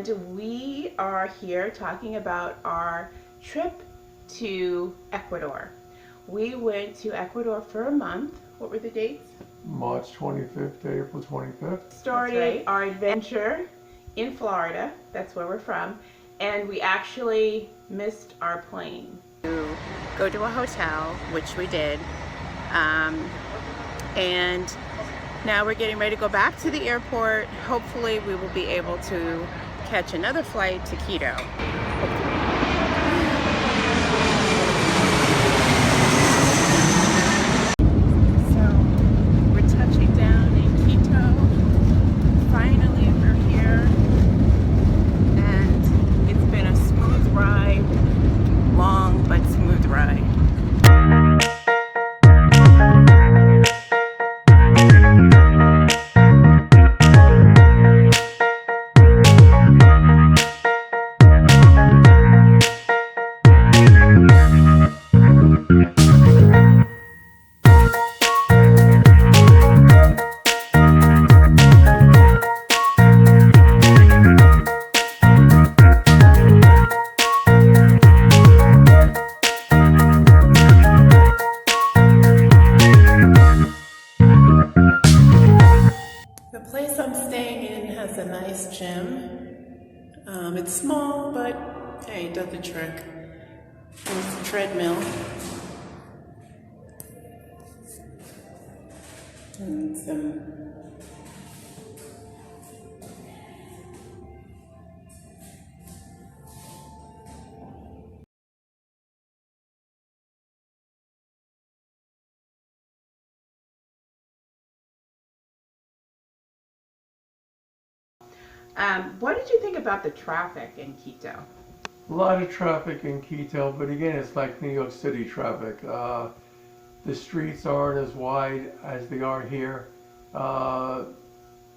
and we are here talking about our trip to Ecuador. We went to Ecuador for a month. What were the dates? March 25th to April 25th. Started our adventure in Florida. That's where we're from. And we actually missed our plane. To go to a hotel, which we did. And now we're getting ready to go back to the airport. Hopefully we will be able to catch another flight to Quito. So we're touching down in Quito. Finally we're here. And it's been a smooth ride. Long but smooth ride. The place I'm staying in has a nice gym. It's small, but hey, it does the trick. There's a treadmill. And some what did you think about the traffic in Quito? A lot of traffic in Quito, but again, it's like New York City traffic. The streets aren't as wide as they are here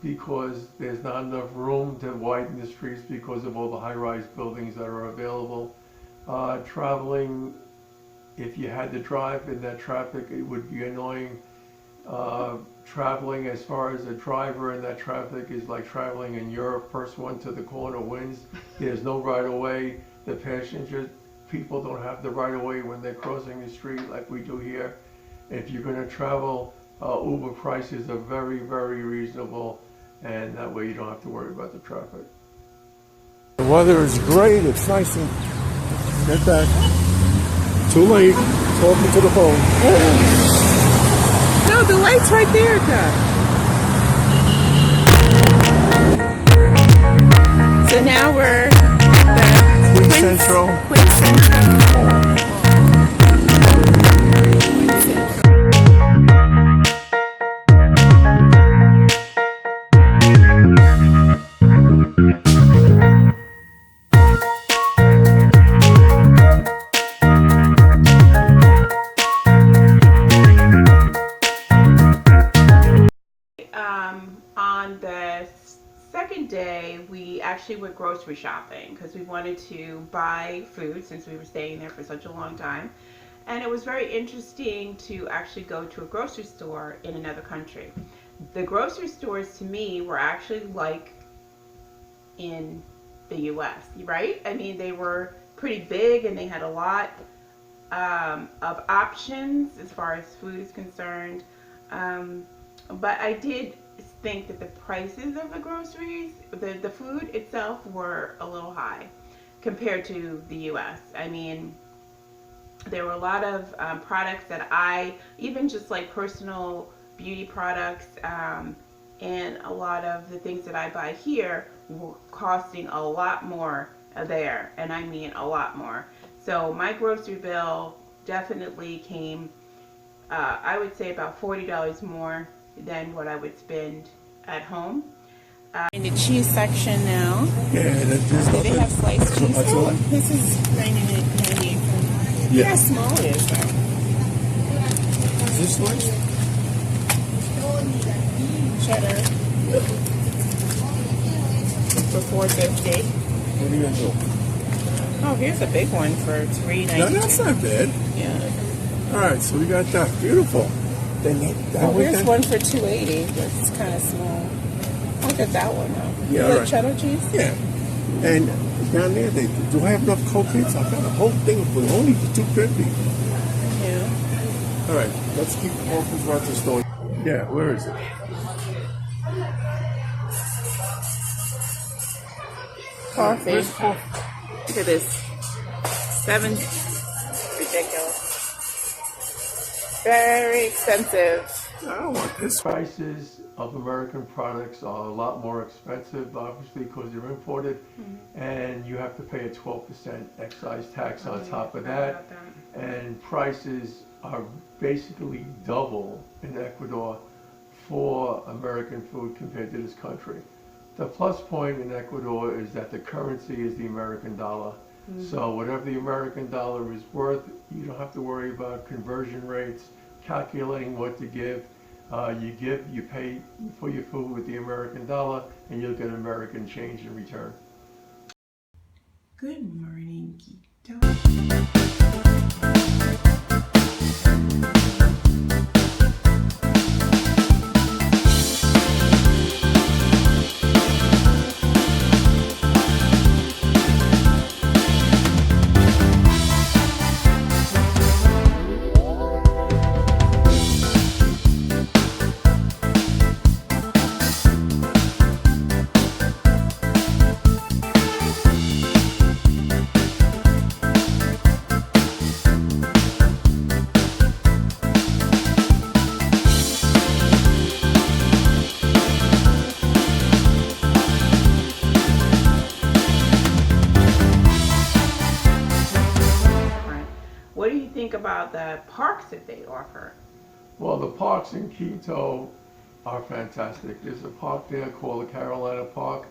because there's not enough room to widen the streets because of all the high-rise buildings that are available. Traveling, if you had to drive in that traffic, it would be annoying. Traveling as far as a driver in that traffic is like traveling in Europe. First one to the corner wins. There's no right of way. The passenger people don't have the right of way when they're crossing the street like we do here. If you're going to travel, Uber prices are very, very reasonable, and that way you don't have to worry about the traffic. The weather is great. It's nice and get back. Too late. Talking to the phone. No, the light's right there, Doug. So now we're at the Queen Central. Queen Central. On the second day, we actually went grocery shopping because we wanted to buy food since we were staying there for such a long time. And it was very interesting to actually go to a grocery store in another country. The grocery stores to me were actually like in the US, right? I mean, they were pretty big and they had a lot of options as far as food is concerned. But I did think that the prices of the groceries, the food itself, were a little high compared to the US. I mean, there were a lot of products that even just like personal beauty products, and a lot of the things that I buy here were costing a lot more there, and I mean a lot more. So my grocery bill definitely came, I would say about $40 more than what I would spend at home. In the cheese section now. Yeah, Do they have sliced cheese? Oh, this is 98. Yeah. How small it is though. Is this sliced? Cheddar for $4.50. What are you gonna do? Oh, here's a big one for $3.90. No, that's not bad. Yeah. All right, so we got that. Beautiful. Then Here's one for $2.80, but it's kind of small. Look at that one though. Yeah, Is that right. cheddar cheese? Yeah. And down there, do I have enough cocaine? So I got a whole thing of only $2.50. Yeah. All right, let's keep walking throughout the store. Yeah, where is it? Coffee. Where's coffee? Look at this. 7. Ridiculous. Very expensive. I don't want this. Prices of American products are a lot more expensive, obviously, because they're imported, and you have to pay a 12% excise tax on top of that. And prices are basically double in Ecuador for American food compared to this country. The plus point in Ecuador is that the currency is the American dollar. So whatever the American dollar is worth, you don't have to worry about conversion rates, calculating what to give. You pay for your food with the American dollar, and you'll get American change in return. Good morning, Quito. What do you think about the parks that they offer? Well, the parks in Quito are fantastic. There's a park there called the Carolina Park,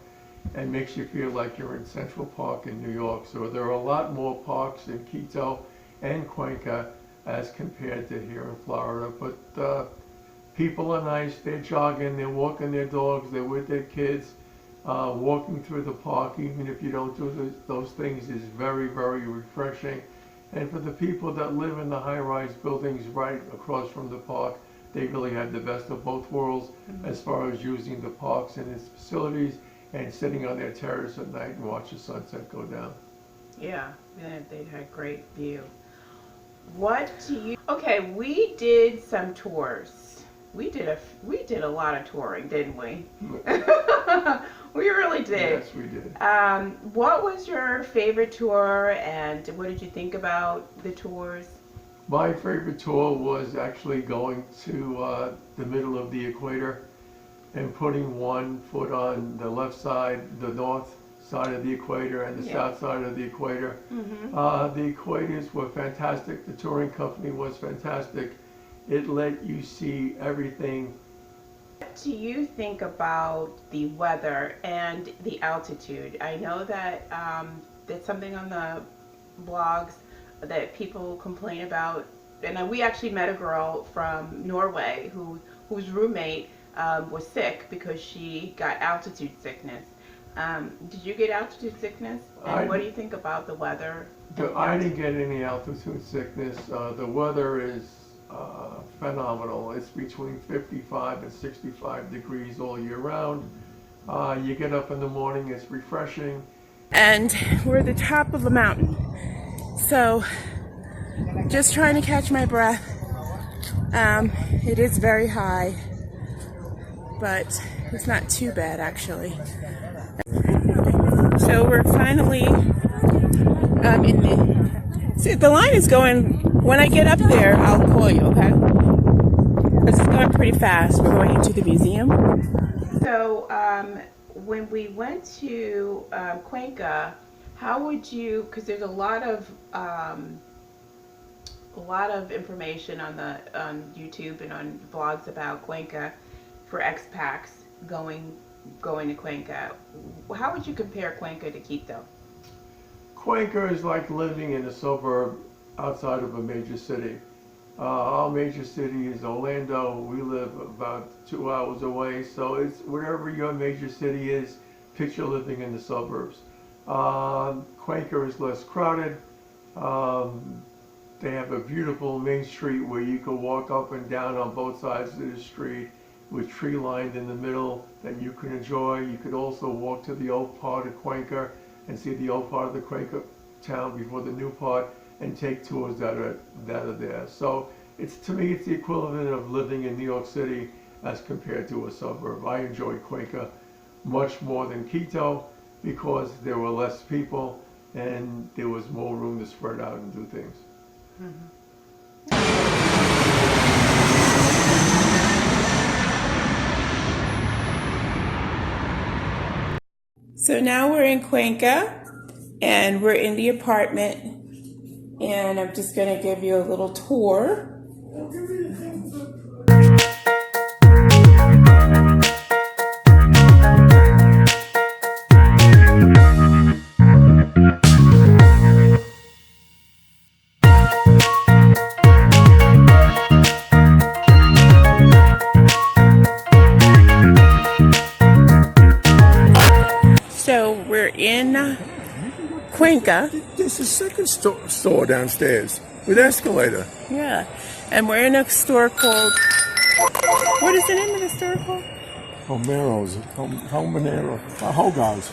and makes you feel like you're in Central Park in New York. So there are a lot more parks in Quito and Cuenca as compared to here in Florida. But people are nice. They're jogging, they're walking their dogs, they're with their kids. Walking through the park, even if you don't do those things, is very, very refreshing. And for the people that live in the high-rise buildings right across from the park, they really have the best of both worlds as far as using the parks and its facilities and sitting on their terrace at night and watch the sunset go down. Yeah, they had a great view. What do you... Okay, we did some tours. We did a lot of touring, didn't we? We really did. Yes, we did. What was your favorite tour, and what did you think about the tours? My favorite tour was actually going to the middle of the equator and putting one foot on the left side, the north side of the equator, and the south side of the equator. The equators were fantastic. The touring company was fantastic. It let you see everything. What do you think about the weather and the altitude? I know that there's something on the blogs that people complain about, and we actually met a girl from Norway whose roommate was sick because she got altitude sickness. Did you get altitude sickness? And what do you think about the weather? I didn't get any altitude sickness. The weather is phenomenal. It's between 55 and 65 degrees all year round. You get up in the morning, it's refreshing. And we're at the top of a mountain. So, just trying to catch my breath. It is very high, but it's not too bad actually. So we're finally in the... See, the line is going... When I get up there, I'll call you, okay? This is going pretty fast. We're going into the museum. So, when we went to Cuenca, how would you... Because there's a lot of information on YouTube and on blogs about Cuenca for expats going to Cuenca. How would you compare Cuenca to Quito? Cuenca is like living in a suburb outside of a major city. Our major city is Orlando. We live about 2 hours away, so it's wherever your major city is, picture living in the suburbs. Cuenca is less crowded. They have a beautiful main street where you can walk up and down on both sides of the street with tree lined in the middle that you can enjoy. You could also walk to the old part of Cuenca and see the old part of the Quaker town before the new part, and take tours that are there. So to me, it's the equivalent of living in New York City as compared to a suburb. I enjoy Cuenca much more than Quito because there were less people and there was more room to spread out and do things. So now we're in Cuenca and we're in the apartment, and I'm just going to give you a little tour. So we're in Cuenca. There's a second store downstairs with escalator. Yeah, and we're in a store called, what is the name of the store called? Homero's, Hogarth's.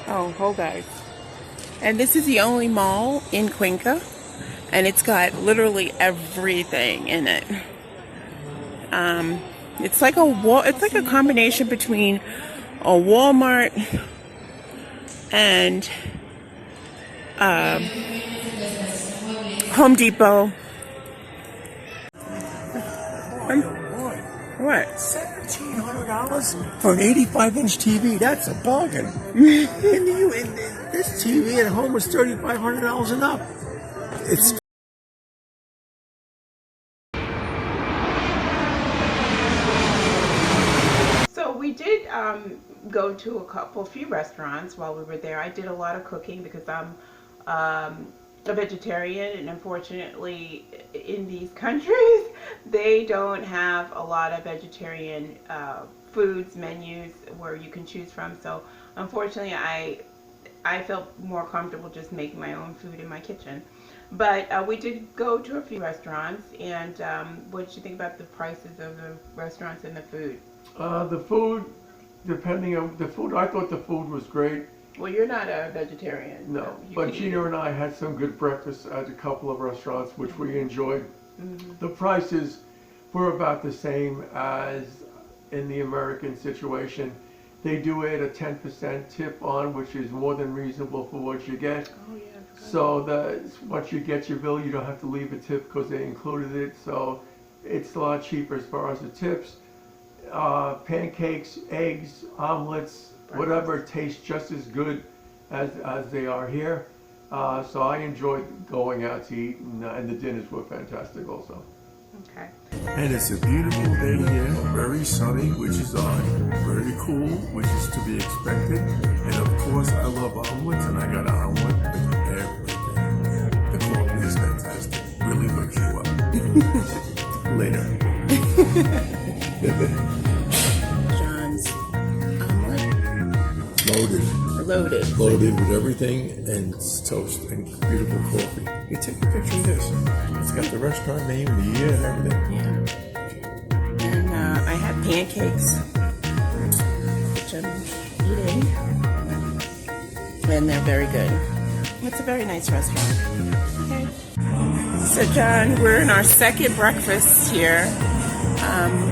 Oh, Hogarth's. And this is the only mall in Cuenca, and it's got literally everything in it. It's like a combination between a Walmart and Home Depot. What? $1,700 for an 85-inch TV. That's a bargain. This TV at home was $3,500 and up. It's So we did go to a few restaurants while we were there. I did a lot of cooking because I'm a vegetarian, and unfortunately in these countries they don't have a lot of vegetarian foods menus where you can choose from. So unfortunately I felt more comfortable just making my own food in my kitchen. But we did go to a few restaurants. And what did you think about the prices of the restaurants and the food? The food, depending on the food, I thought the food was great. Well, you're not a vegetarian. No, so but Gina and I had some good breakfast at a couple of restaurants which we enjoyed. The prices were about the same as in the American situation. They do add a 10% tip on, which is more than reasonable for what you get. Oh, yeah, so once you get your bill, you don't have to leave a tip because they included it. So it's a lot cheaper as far as the tips. Pancakes, eggs, omelets, whatever tastes just as good as they are here. So I enjoyed going out to eat, and the dinners were fantastic also. Okay. And it's a beautiful day here, very sunny, which is odd, very cool, which is to be expected. And of course, I love omelets, and I got an omelet with everything. The coffee is fantastic, really hooks you up. Later. John's omelet. Loaded with everything, and it's toast and beautiful coffee. You take a picture of this. It's got the restaurant name, the year, and everything. Yeah. And I had pancakes, which I'm eating, and they're very good. It's a very nice restaurant. Okay. So John, we're in our second breakfast here.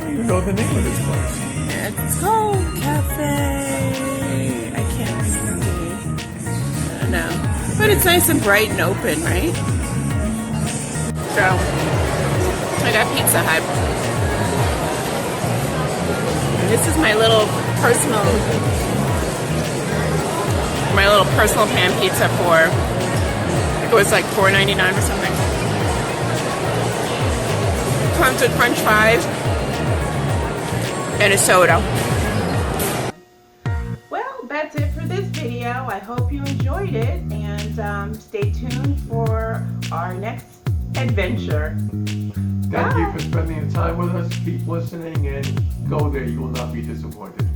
You know the name of this place? It's called Cafe. I can't see. I don't know. But it's nice and bright and open, right? So, I got Pizza Hut. And this is my little personal pan pizza for, I think it was like $4.99 or something. Comes with French fries and a soda. Well, that's it for this video. I hope you enjoyed it, and stay tuned for our next adventure. Thank you for spending the time with us. Keep listening and go there. You will not be disappointed.